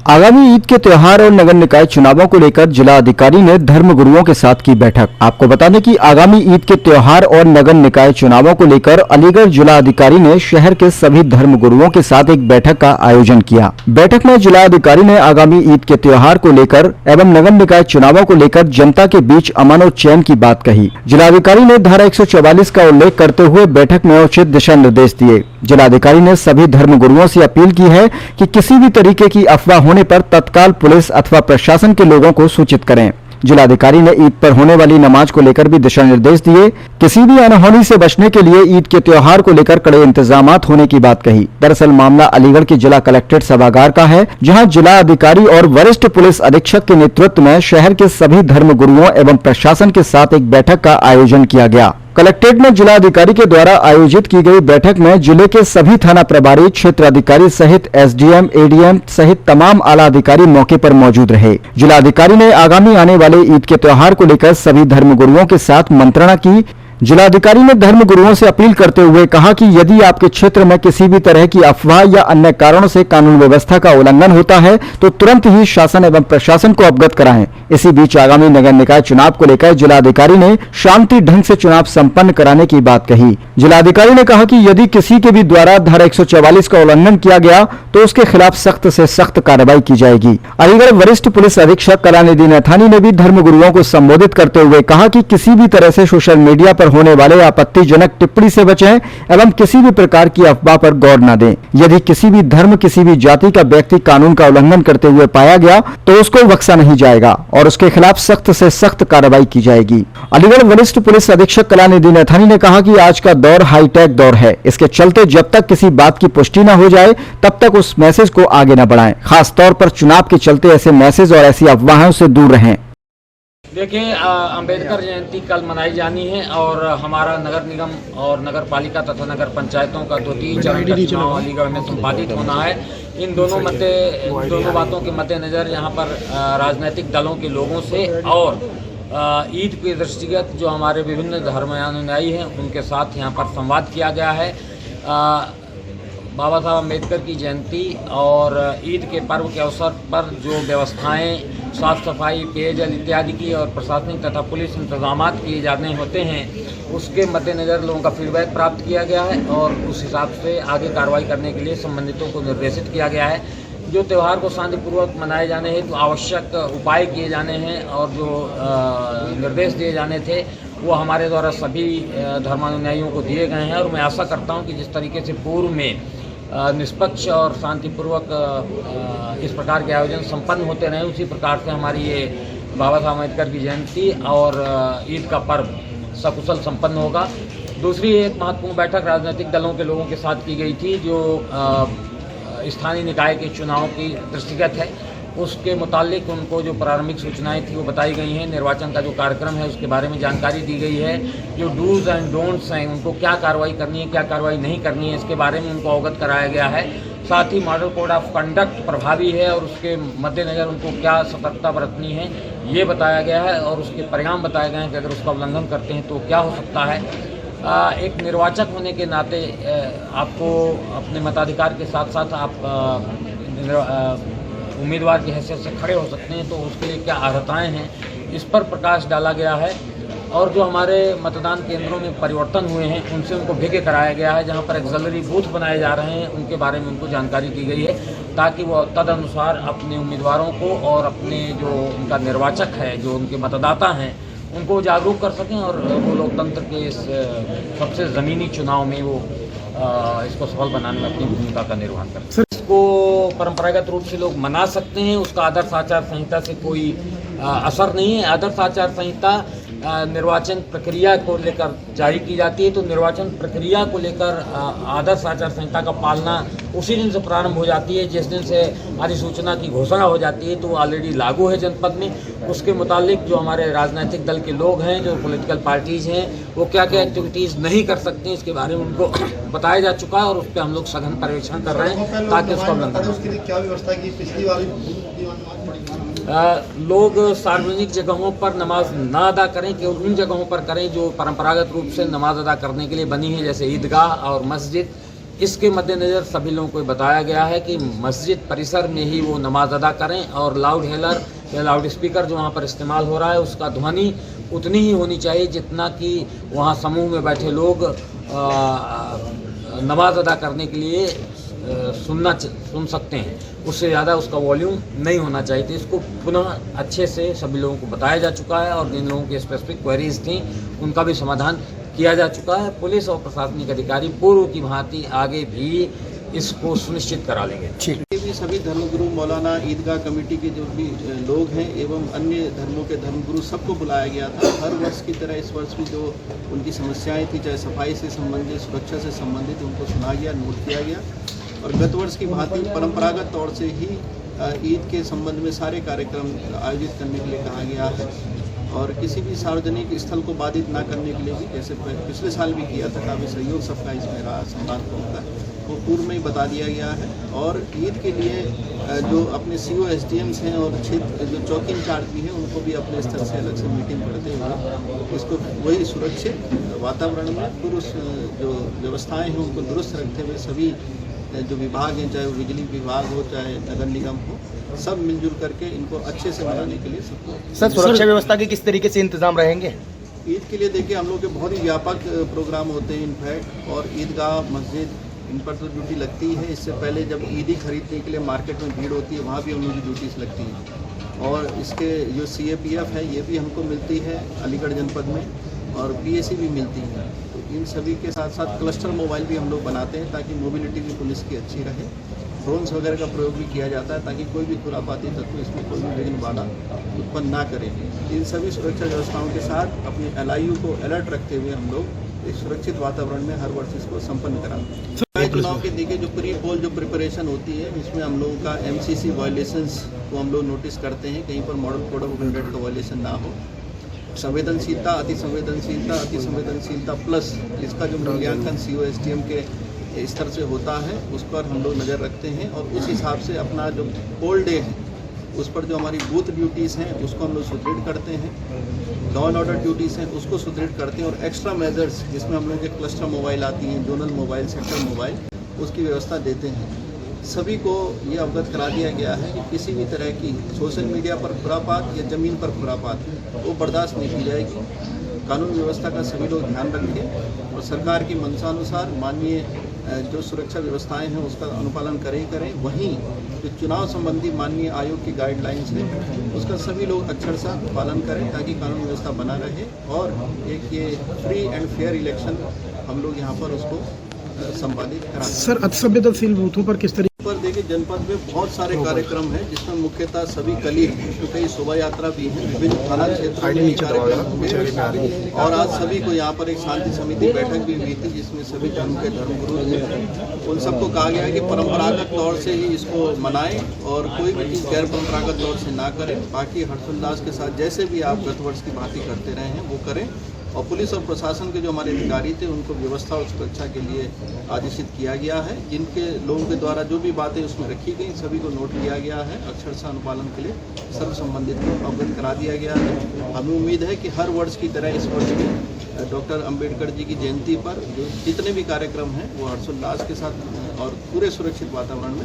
आगामी ईद के त्योहार और नगर निकाय चुनावों को लेकर जिला अधिकारी ने धर्म गुरुओं के साथ की बैठक। आपको बता दें कि आगामी ईद के त्योहार और नगर निकाय चुनावों को लेकर अलीगढ़ जिला अधिकारी ने शहर के सभी धर्म गुरुओं के साथ एक बैठक का आयोजन किया। बैठक में जिला अधिकारी ने आगामी ईद के त्योहार को लेकर एवं नगर निकाय चुनावों को लेकर जनता के बीच अमन और चैन की बात कही। जिलाधिकारी ने धारा 144 का उल्लेख करते हुए बैठक में उचित दिशा निर्देश दिए। जिलाधिकारी ने सभी धर्म गुरुओं से अपील की है कि किसी भी तरीके की अफवाह होने पर तत्काल पुलिस अथवा प्रशासन के लोगों को सूचित करें। जिलाधिकारी ने ईद पर होने वाली नमाज को लेकर भी दिशा निर्देश दिए। किसी भी अनहोनी से बचने के लिए ईद के त्योहार को लेकर कड़े इंतजामात होने की बात कही। दरअसल मामला अलीगढ़ के जिला कलेक्ट्रेट सभागार का है, जहां जिला अधिकारी और वरिष्ठ पुलिस अधीक्षक के नेतृत्व में शहर के सभी धर्म गुरुओं एवं प्रशासन के साथ एक बैठक का आयोजन किया गया। कलेक्ट्रेट में जिला अधिकारी के द्वारा आयोजित की गई बैठक में जिले के सभी थाना प्रभारी, क्षेत्र अधिकारी सहित एसडीएम, एडीएम सहित तमाम आला अधिकारी मौके पर मौजूद रहे। जिला अधिकारी ने आगामी आने वाले ईद के त्योहार को लेकर सभी धर्म गुरुओं के साथ मंत्रणा की। जिलाधिकारी ने धर्म गुरुओं से अपील करते हुए कहा कि यदि आपके क्षेत्र में किसी भी तरह की अफवाह या अन्य कारणों से कानून व्यवस्था का उल्लंघन होता है तो तुरंत ही शासन एवं प्रशासन को अवगत कराएं। इसी बीच आगामी नगर निकाय चुनाव को लेकर जिलाधिकारी ने शांति ढंग से चुनाव संपन्न कराने की बात कही। जिलाधिकारी ने कहा कि यदि किसी के भी द्वारा धारा 144 का उल्लंघन किया गया तो उसके खिलाफ सख्त से सख्त कार्रवाई की जाएगी। अलीगढ़ वरिष्ठ पुलिस अधीक्षक कलानिधि नैथानी ने भी धर्म गुरुओं को संबोधित करते हुए कहा कि किसी भी तरह से सोशल मीडिया पर होने वाले आपत्तिजनक टिप्पणी से बचें एवं किसी भी प्रकार की अफवाह पर गौर न दें। यदि किसी भी धर्म, किसी भी जाति का व्यक्ति कानून का उल्लंघन करते हुए पाया गया तो उसको बख्शा नहीं जाएगा और उसके खिलाफ सख्त से सख्त कार्रवाई की जाएगी। अलीगढ़ वरिष्ठ पुलिस अधीक्षक कलानिधि नैथानी ने कहा कि आज का दौर हाईटेक दौर है। इसके चलते जब तक किसी बात की पुष्टि न हो जाए तब तक उस मैसेज को आगे न बढ़ाएं। खास तौर पर चुनाव के चलते ऐसे मैसेज और ऐसी अफवाहों से दूर रहें। देखिए, अंबेडकर जयंती कल मनाई जानी है और हमारा नगर निगम और नगर पालिका तथा नगर पंचायतों का 2-3 चरण का चुनाव अलीगढ़ में संपादित होना है। इन दोनों बातों के मद्देनजर यहाँ पर राजनीतिक दलों के लोगों से और ईद के दृष्टिगत जो हमारे विभिन्न धर्मानुयायी हैं उनके साथ यहाँ पर संवाद किया गया है। बाबा साहब अम्बेडकर की जयंती और ईद के पर्व के अवसर पर जो व्यवस्थाएं साफ सफाई, पेयजल इत्यादि की और प्रशासनिक तथा पुलिस इंतजामात किए जाने होते हैं उसके मद्देनज़र लोगों का फीडबैक प्राप्त किया गया है और उस हिसाब से आगे कार्रवाई करने के लिए संबंधितों को निर्देशित किया गया है। जो त्यौहार को शांतिपूर्वक मनाए जाने हैं तो आवश्यक उपाय किए जाने हैं और जो निर्देश दिए जाने थे वो हमारे द्वारा सभी धर्मानुयायियों को दिए गए हैं और मैं आशा करता हूँ कि जिस तरीके से पूर्व में निष्पक्ष और शांतिपूर्वक इस प्रकार के आयोजन संपन्न होते रहे उसी प्रकार से हमारी ये बाबा साहब अम्बेडकर की जयंती और ईद का पर्व सकुशल संपन्न होगा। दूसरी एक महत्वपूर्ण बैठक राजनीतिक दलों के लोगों के साथ की गई थी जो स्थानीय निकाय के चुनाव की दृष्टिगत है। उसके मुतालिक उनको जो प्रारंभिक सूचनाएं थी वो बताई गई हैं। निर्वाचन का जो कार्यक्रम है उसके बारे में जानकारी दी गई है। जो डूज एंड डोंट्स हैं उनको क्या कार्रवाई करनी है, क्या कार्रवाई नहीं करनी है, इसके बारे में उनको अवगत कराया गया है। साथ ही मॉडल कोड ऑफ कंडक्ट प्रभावी है और उसके मद्देनज़र उनको क्या सतर्कता बरतनी है ये बताया गया है और उसके परिणाम बताए गए हैं कि अगर उसका उल्लंघन करते हैं तो क्या हो सकता है। एक निर्वाचक होने के नाते आपको अपने मताधिकार के साथ साथ आप उम्मीदवार की हैसियत से खड़े हो सकते हैं तो उसके लिए क्या अर्हताएँ हैं इस पर प्रकाश डाला गया है। और जो हमारे मतदान केंद्रों में परिवर्तन हुए हैं उनसे उनको भिगे कराया गया है। जहां पर एक्सिलरी बूथ बनाए जा रहे हैं उनके बारे में उनको जानकारी दी गई है ताकि वो तदनुसार अपने उम्मीदवारों को और अपने जो उनका निर्वाचक है, जो उनके मतदाता हैं, उनको जागरूक कर सकें और वो लोकतंत्र के इस सबसे ज़मीनी चुनाव में वो इसको सफल बनाने में अपनी भूमिका का निर्वहन करें। इसको परंपरागत रूप से लोग मना सकते हैं, उसका आदर्श आचार संहिता से कोई असर नहीं है। आदर्श आचार संहिता निर्वाचन प्रक्रिया को लेकर जारी की जाती है तो निर्वाचन प्रक्रिया को लेकर आदर्श आचार संहिता का पालना उसी दिन से प्रारंभ हो जाती है जिस दिन से अधिसूचना की घोषणा हो जाती है तो ऑलरेडी लागू है जनपद में। उसके मुतालिक जो हमारे राजनीतिक दल के लोग हैं, जो पॉलिटिकल पार्टीज़ हैं, वो क्या क्या एक्टिविटीज़ नहीं कर सकते इसके बारे में उनको बताया जा चुका है और उस पर हम लोग सघन पर्यवेक्षण कर रहे हैं ताकि उसका लोग सार्वजनिक जगहों पर नमाज ना अदा करें, केवल उन जगहों पर करें जो परंपरागत रूप से नमाज अदा करने के लिए बनी है, जैसे ईदगाह और मस्जिद। इसके मद्देनज़र सभी लोगों को बताया गया है कि मस्जिद परिसर में ही वो नमाज अदा करें और लाउड हेलर या लाउड स्पीकर जो वहाँ पर इस्तेमाल हो रहा है उसका ध्वनि उतनी ही होनी चाहिए जितना कि वहाँ समूह में बैठे लोग नमाज अदा करने के लिए सुन सकते हैं। उससे ज़्यादा उसका वॉल्यूम नहीं होना चाहिए। तो इसको पुनः अच्छे से सभी लोगों को बताया जा चुका है और जिन लोगों की स्पेसिफिक क्वेरीज थी उनका भी समाधान किया जा चुका है। पुलिस और प्रशासनिक अधिकारी पूर्व की भांति आगे भी इसको सुनिश्चित करा लेंगे। ये भी सभी धर्मगुरु, मौलाना, ईदगाह कमेटी के जो भी लोग हैं एवं अन्य धर्मों के धर्मगुरु सबको बुलाया गया था। हर वर्ष की तरह इस वर्ष भी जो उनकी समस्याएं थी, चाहे सफाई से संबंधित, सुरक्षा से संबंधित, उनको सुना गया, नोट किया गया और गत वर्ष की भांति परंपरागत तौर से ही ईद के संबंध में सारे कार्यक्रम आयोजित करने के लिए कहा गया है और किसी भी सार्वजनिक स्थल को बाधित ना करने के लिए भी, जैसे पिछले साल भी किया था, काफ़ी सहयोग सबका इसमें रहा संवाद का, वो पूर्व में ही बता दिया गया है। और ईद के लिए जो अपने CO SDMs हैं और क्षेत्र जो चौकी इंचार्ज भी हैं उनको भी अपने स्तर से अलग से मीटिंग करते हुए इसको वही सुरक्षित वातावरण में पूर्व जो व्यवस्थाएँ हैं उनको दुरुस्त रखते हुए सभी जो विभाग हैं, चाहे वो बिजली विभाग हो चाहे नगर निगम हो, सब मिलजुल करके इनको अच्छे से मनाने के लिए सबको। सर, सुरक्षा व्यवस्था के किस तरीके से इंतजाम रहेंगे? ईद के लिए देखिए हम लोग के बहुत ही व्यापक प्रोग्राम होते हैं इनफैक्ट, और ईदगाह, मस्जिद, इन पर तो ड्यूटी लगती है। इससे पहले जब ईदी खरीदने के लिए मार्केट में भीड़ होती है वहाँ भी हम लोग की ड्यूटीज लगती हैं और इसके जो CAPF है ये भी हमको मिलती है अलीगढ़ जनपद में और PAC भी मिलती है। तो इन सभी के साथ साथ क्लस्टर मोबाइल भी हम लोग बनाते हैं ताकि मोबिलिटी भी पुलिस की अच्छी रहे। ड्रोन्स वगैरह का प्रयोग भी किया जाता है ताकि कोई भी खुरापाती तत्व इसमें कोई भी विघ्न बाधा उत्पन्न ना करे। इन सभी सुरक्षा व्यवस्थाओं के साथ अपने LIU को अलर्ट रखते हुए हम लोग एक सुरक्षित वातावरण में हर वर्ष इसको संपन्न कराते हैं। चुनाव के देखिए जो प्री पोल जो प्रिपरेशन होती है इसमें हम लोगों का MCC वायलेशंस को हम लोग नोटिस करते हैं, कहीं पर मॉडल कोड ऑफ कंडक्ट का वायलेशन ना हो। संवेदनशीलता, अति संवेदनशीलता प्लस इसका जो मूल्यांकन CO SDM के स्तर से होता है उस पर हम लोग नज़र रखते हैं और उस हिसाब से अपना जो पोल डे है उस पर जो हमारी बूथ ड्यूटीज़ हैं उसको हम लोग सुदृढ़ करते हैं, लॉ एंड ऑर्डर ड्यूटीज़ हैं उसको सुदृढ़ करते हैं और एक्स्ट्रा मेजर्स जिसमें हम लोग के क्लस्टर मोबाइल आती हैं, जोनल मोबाइल, सेक्टर मोबाइल, उसकी व्यवस्था देते हैं। सभी को ये अवगत करा दिया गया है कि किसी भी तरह की सोशल मीडिया पर खुरापात या ज़मीन पर खुरापात वो बर्दाश्त नहीं की जाएगी। कानून व्यवस्था का सभी लोग ध्यान रखें और सरकार की मंशानुसार माननीय जो सुरक्षा व्यवस्थाएं हैं उसका अनुपालन करें। वहीं जो चुनाव संबंधी माननीय आयोग की गाइडलाइंस है उसका सभी लोग अक्षरशः पालन करें ताकि कानून व्यवस्था बना रहे और एक ये फ्री एंड फेयर इलेक्शन हम लोग यहाँ पर उसको संपादित कराएं। सर, अतिसंवेदनशील बूथों पर किस तरीके पर देखिए जनपद में बहुत सारे कार्यक्रम हैं जिसमें मुख्यतः सभी कली तो कई शोभा यात्रा भी है, विभिन्न थाना क्षेत्रों में कार्यक्रम और आज सभी को यहाँ पर एक शांति समिति बैठक भी हुई थी जिसमें सभी धर्म के धर्मगुरु हैं। उन सबको कहा गया है कि परंपरागत तौर से ही इसको मनाएं और कोई भी चीज़ गैर परंपरागत तौर से ना करें। बाकी हर्षोल्लास के साथ जैसे भी आप गत वर्ष की भांति करते रहे हैं वो करें और पुलिस और प्रशासन के जो हमारे अधिकारी थे उनको व्यवस्था और सुरक्षा के लिए आदेशित किया गया है। जिनके लोगों के द्वारा जो भी बातें उसमें रखी गई सभी को नोट किया गया है, अक्षरशः अनुपालन के लिए सर्व संबंधित को अवगत करा दिया गया है। हमें उम्मीद है कि हर वर्ष की तरह इस वर्ष भी डॉक्टर अंबेडकर जी की जयंती पर जो जितने भी कार्यक्रम हैं वो हर्षोल्लास के साथ और पूरे सुरक्षित वातावरण में